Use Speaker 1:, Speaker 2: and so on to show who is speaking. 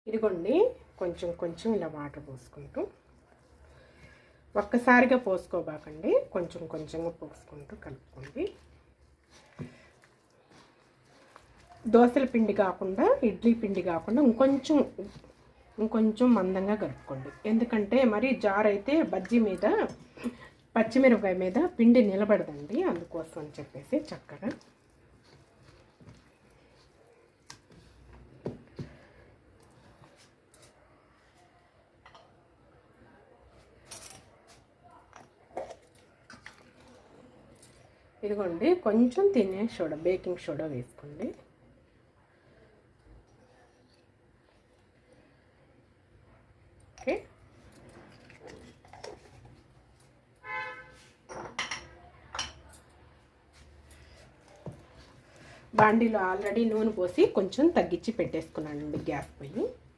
Speaker 1: ఇదిగోండి కొంచెం కొంచెం ఇలా వాటర్ పోసుకుంటూ, ఒక్కసారిగా పోసుకోబాకండి, కొంచెం కొంచెంగా పోసుకుంటూ కలుపుకోండి. దోశల పిండి కాకుండా, ఇడ్లీ పిండి కాకుండా ఇంకొంచెం మందంగా కలుపుకోండి. ఎందుకంటే మరి జార్ అయితే బజ్జీ మీద, పచ్చిమిరపకాయ మీద పిండి నిలబడదండి, అందుకోసం అని చెప్పేసి చక్కగా ఇదిగోండి కొంచెం తినే సోడా, బేకింగ్ సోడా వేసుకోండి. ఓకే, బాండీలో ఆల్రెడీ నూనె పోసి కొంచెం తగ్గించి పెట్టేసుకున్నానండి గ్యాస్ పొయ్యి.